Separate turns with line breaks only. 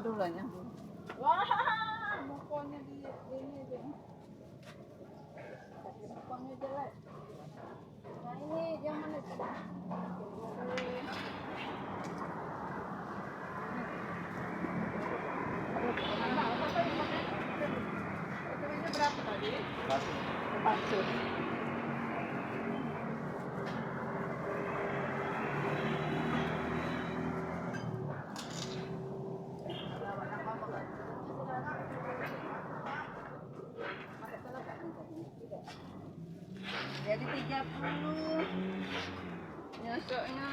dulanya.
Wah, mukonya di ini aja. Mukonya jelek. Nah ini yang mana itu? Ini berapa tadi?
100.
Jadi 30 nyosoknya